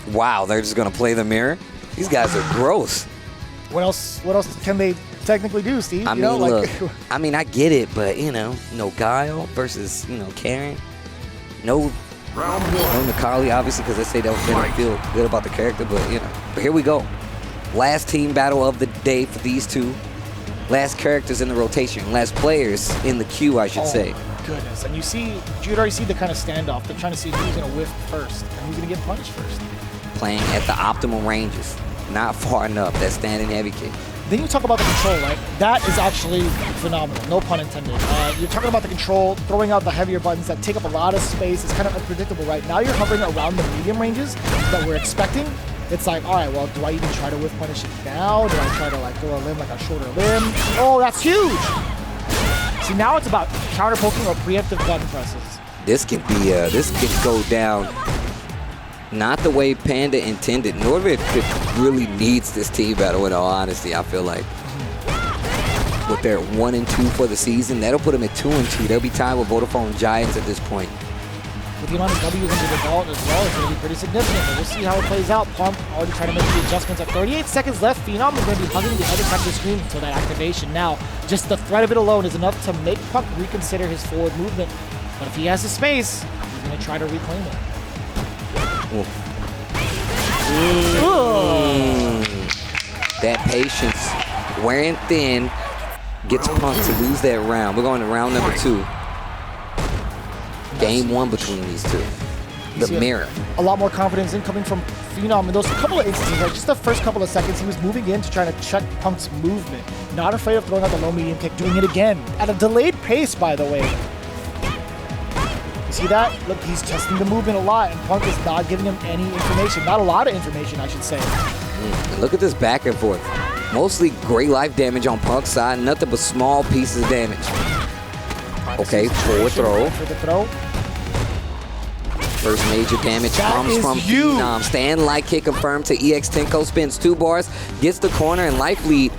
Wow, they're just gonna play the mirror? These guys are gross. What else can they technically do, Steve? I mean, look, I mean, I get it, but, you know, no Guile versus, you know, Karin. No Nikali, obviously, because they say they'll feel good about the character, but, you know. But here we go. Last team battle of the day for these two. Last characters in the rotation. Last players in the queue, I should say. Goodness, and you'd already see the kind of standoff. They're trying to see who's going to whiff first and who's going to get punished first. Playing at the optimal ranges. Not far enough. That standing heavy kick. Then you talk about the control, right? That is actually phenomenal, no pun intended. You're talking about the control, throwing out the heavier buttons that take up a lot of space. It's kind of unpredictable, right? Now you're hovering around the medium ranges that we're expecting. It's like, all right, well, do I even try to whiff punish it now? Do I try to like go a limb like a shorter limb? Oh, that's huge! See, now it's about counter poking or preemptive button presses. This can be, this can go down not the way Panda intended. Nordavind really needs this team battle, in all honesty, I feel like. With their 1-2 for the season, that'll put them at 2-2. They'll be tied with Vodafone Giants at this point. With the amount of W's into the ball as well, it's going to be pretty significant, but we'll see how it plays out. Punk already trying to make the adjustments at 38 seconds left. Phenom is going to be hugging the other side of the screen until that activation. Now, just the threat of it alone is enough to make Punk reconsider his forward movement. But if he has the space, he's going to try to reclaim it. That patience, wearing thin, gets Punk to lose that round. We're going to round number 2. Game 1 between these two. The mirror. A lot more confidence incoming from Phenom in those couple of instances, right? Just the first couple of seconds, he was moving in to try to check Punk's movement. Not afraid of throwing out the low medium kick, doing it again. At a delayed pace, by the way. You see that? Look, he's testing the movement a lot, and Punk is not giving him any information. Not a lot of information, I should say. Look at this back and forth. Mostly great life damage on Punk's side, nothing but small pieces of damage. Okay, forward throw. For the throw. First major damage comes from Phenom. Stand light kick confirmed to EX Tenko. Spins 2 bars, gets the corner, and life lead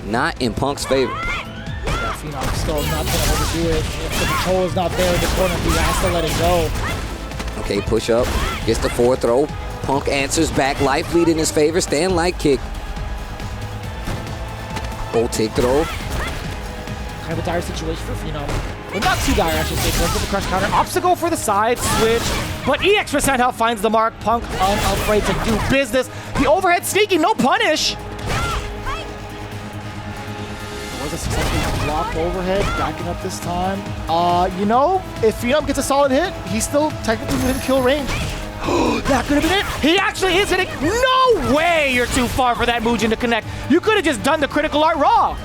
not in Punk's favor. Yeah, Phenom still not going to overdo it. If the control is not there in the corner, he has to let it go. Okay, push up, gets the forward throw. Punk answers back, life lead in his favor. Stand light kick. Take throw. Kind of a dire situation for Phenom. Well, not too dire, I should say. Goes for the crush counter. Obstacle for the side switch. But EX percent health finds the mark. Punk unafraid to do business. The overhead sneaking, no punish. There was a successful block overhead. Backing up this time. You know, if Phenom gets a solid hit, he's still technically within kill range. That could have been it. He actually is hitting. No way you're too far for that Mugen to connect. You could have just done the critical art raw.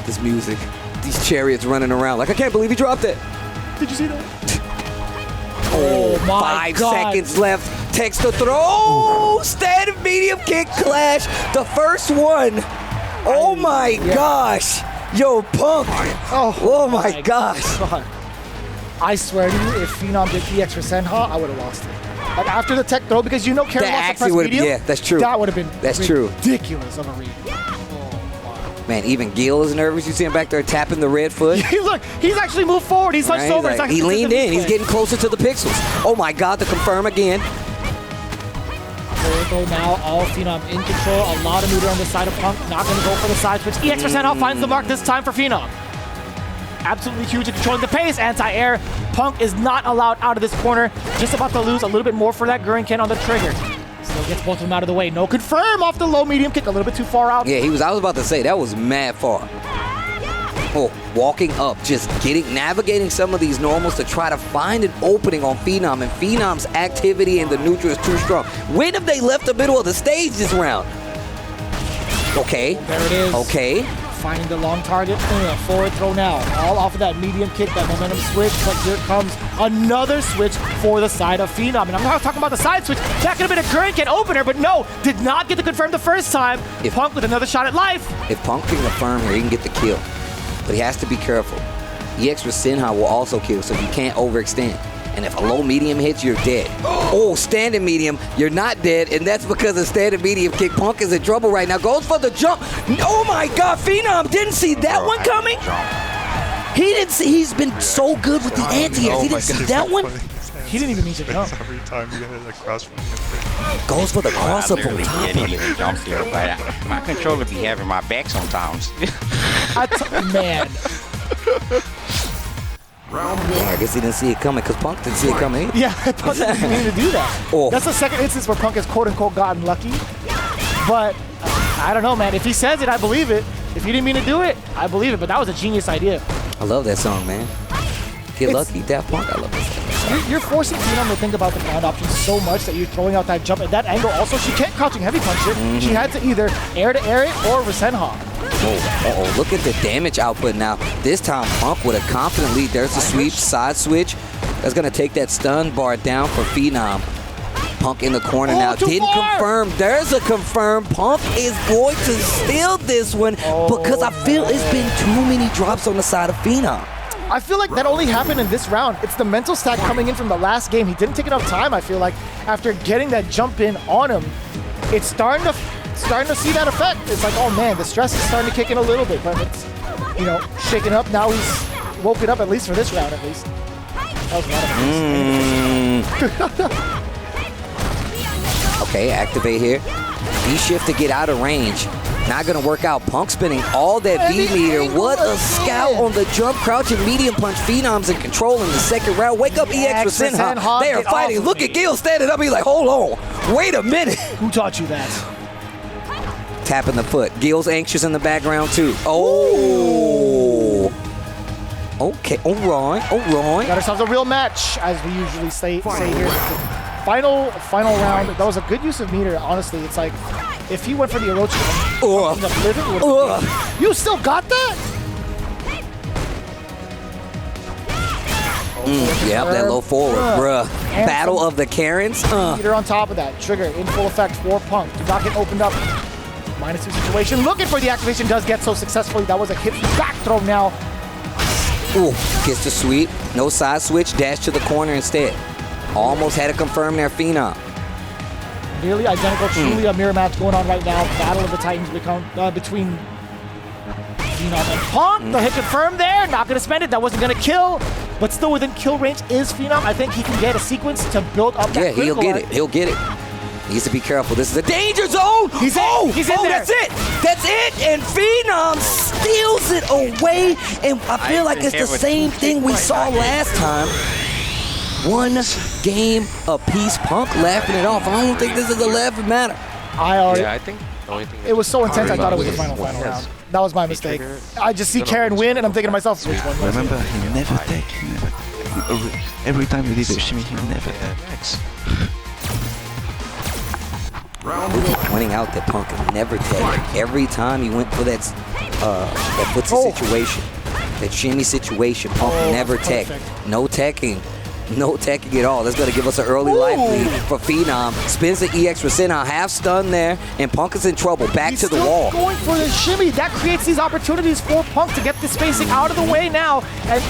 This music, these chariots running around. Like, I can't believe he dropped it. Did you see that? Oh my 5 seconds left. Takes the throw. Standing medium kick clash. The first one. Oh my gosh. Yo, Punk. Oh my gosh. God. I swear to you, if Phenom did EX for Senha, I would have lost it. Like after the tech throw, because you know Karin wants to press medium. Yeah, that's true. That would have been ridiculous of a read. Man, even Gil is nervous. You see him back there tapping the red foot. Look, he's actually moved forward. He's hunched over. Like, he leaned in. He's getting closer to the pixels. Oh my God, to confirm again. Forward now, all Phenom in control. A lot of neuter on the side of Punk. Not going to go for the side switch. EX percent out finds the mark this time for Phenom. Absolutely huge at controlling the pace. Anti-air. Punk is not allowed out of this corner. Just about to lose a little bit more for that Gurren on the trigger. Still gets both of them out of the way. No confirm off the low medium kick. A little bit too far out. Yeah, I was about to say, that was mad far. Oh, walking up, just navigating some of these normals to try to find an opening on Phenom, and Phenom's activity in the neutral is too strong. When have they left the middle of the stage this round? Okay. There it is. Okay. Finding the long target. Forward throw now. All off of that medium kick, that momentum switch. But here comes another switch for the side of Phenom. And I'm not talking about the side switch. That could have been a Gurren opener, but no, did not get to confirm the first time. Punk with another shot at life. If Punk can confirm here, he can get the kill. But he has to be careful. EX with Senha will also kill, so you can't overextend. And if a low medium hits, you're dead. Oh, standing medium, you're not dead, and that's because of standing medium kick. Punk is in trouble right now. Goes for the jump. Oh my God, Phenom didn't see that one coming. He didn't see. He's been so good with the anti-airs. He didn't see that one. He didn't even need to jump. Every time you get it across from him. Goes for the cross up on literally top didn't of even it. jump there, but my controller be having my back sometimes. Man. Yeah, I guess he didn't see it coming because Punk didn't see it coming either. Yeah, Punk didn't need to do that. Oh. That's the second instance where Punk has quote-unquote gotten lucky. But I don't know, man. If he says it, I believe it. If he didn't mean to do it, I believe it. But that was a genius idea. I love that song, man. Get lucky, Daft Punk. I love this song. You're forcing Phenom to think about the ground option so much that you're throwing out that jump at that angle. Also, she can't crouching heavy punch it. She had to either air to air it or Rasenha. Oh, look at the damage output now. This time, Punk with a confident lead. There's a sweep, side switch. That's going to take that stun bar down for Phenom. Punk in the corner now. Didn't confirm. There's a confirm. Punk is going to steal this one because I feel it's been too many drops on the side of Phenom. I feel like that only happened in this round. It's the mental stack coming in from the last game. He didn't take enough time, I feel like, after getting that jump in on him. It's starting to see that effect. It's like, oh man, the stress is starting to kick in a little bit, but it's, you know, shaken up. Now he's woken up, at least for this round, at least. That was a lot of Okay, activate here. V-shift to get out of range. Not gonna work out. Punk spinning all that V-meter. What a scout on the jump, crouch, and medium punch. Phenom's in control in the second round. Wake up, EX Rasenha. They are fighting. Look at Gil standing up. He's like, hold on. Wait a minute. Who taught you that? Tapping the foot. Gil's anxious in the background, too. Oh. Okay, all right. Got ourselves a real match, as we usually say here. Final round. That was a good use of meter, honestly. It's like, if he went for the Orochi, you still got that? Yep, that low forward, bruh. Battle of the Karens. Meter on top of that. Trigger in full effect for Punk. Do not get opened up. -2 situation. Looking for the activation. Does get so successfully. That was a hit back throw now. Ooh, gets the sweep. No side switch. Dash to the corner instead. Almost had to confirm their Phenom. Nearly identical, truly a mirror match going on right now. Battle of the Titans between Phenom and Punk. The hit confirmed there. Not going to spend it. That wasn't going to kill. But still within kill range is Phenom. I think he can get a sequence to build up that he'll get it. He'll get it. Needs to be careful. This is a danger zone. He's in there. That's it. That's it. And Phenom steals it away. And I feel like it's the same thing we saw last time. One game apiece. Punk laughing it off. I don't think this is a laughing matter. I think the only thing it was so intense I thought it was the final round. That was my mistake. I just see Karin win and I'm thinking to myself, which one was it? Remember, he never take. Every time you did a shimmy, he never take. Pointing out that Punk never tech. Every time he went for that footsie situation, that shimmy situation, Punk never tech. No teching. No teching at all. That's going to give us an early life lead for Phenom. Spins the EX Rasenha, half stun there, and Punk is in trouble. Back to the wall. Going for the shimmy. That creates these opportunities for Punk to get the spacing out of the way now. And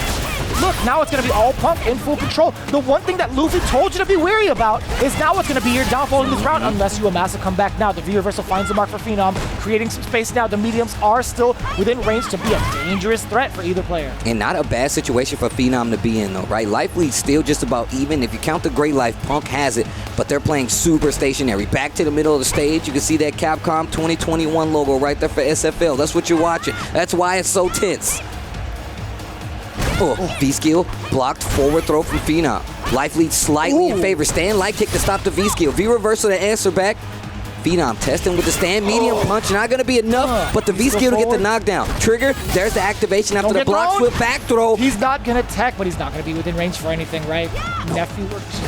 look, now it's going to be all Punk in full control. The one thing that Luffy told you to be wary about is now what's going to be your downfall in this round unless you amass a comeback now. The V-reversal finds the mark for Phenom, creating some space now. The mediums are still within range to be a dangerous threat for either player. And not a bad situation for Phenom to be in, though, right? Life lead's still just about even. If you count the Great Life, Punk has it, but they're playing super stationary. Back to the middle of the stage, you can see that Capcom 2021 logo right there for SFL. That's what you're watching. That's why it's so tense. V-skill, blocked forward throw from Phenom. Life lead slightly in favor. Stand light kick to stop the V-skill. V-reversal to answer back. Phenom testing with the stand medium punch. Not going to be enough, but the V-skill to get the knockdown. Trigger, there's the activation after the block flip back throw. He's not going to tech, but he's not going to be within range for anything, right? Nephew works.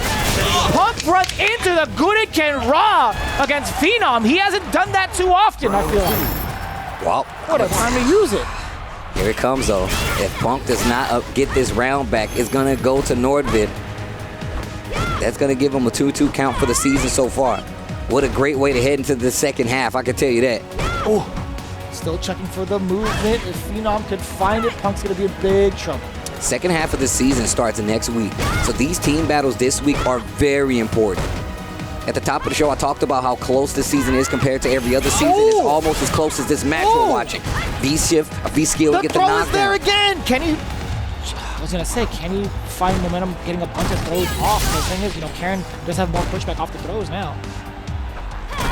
Punk runs into the Guriken Raw against Phenom. He hasn't done that too often, I feel like. Wow. What a time to use it. Here it comes, though. If Punk does not get this round back, it's going to go to Nordavind. That's going to give him a 2-2 count for the season so far. What a great way to head into the second half, I can tell you that. Still checking for the movement. If Phenom could find it, Punk's going to be in big trouble. Second half of the season starts next week. So these team battles this week are very important. At the top of the show, I talked about how close this season is compared to every other season. It's almost as close as this match we're watching. V-shift, V-skill to get the knockdown. The throw is there again. Can he? I was gonna say, can he find momentum getting a bunch of throws off? The thing is, Karin does have more pushback off the throws now.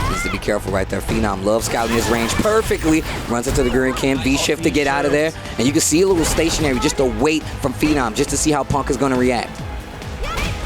Needs to be careful right there. Phenom loves scouting his range perfectly. Runs into the green can, V-shift to get out of there. And you can see a little stationary, just a wait from Phenom, just to see how Punk is gonna react.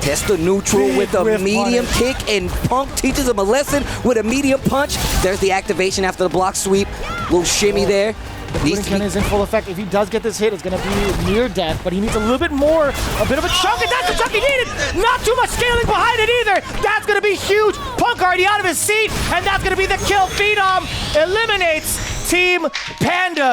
Test the neutral with a medium kick, and Punk teaches him a lesson with a medium punch. There's the activation after the block sweep. Little shimmy there. The booting gun is in full effect. If he does get this hit, it's going to be near death, but he needs a little bit more, a bit of a chunk, and that's the chunk he needed! Not too much scaling behind it either! That's going to be huge! Punk already out of his seat, and that's going to be the kill. Phenom eliminates Team Panda.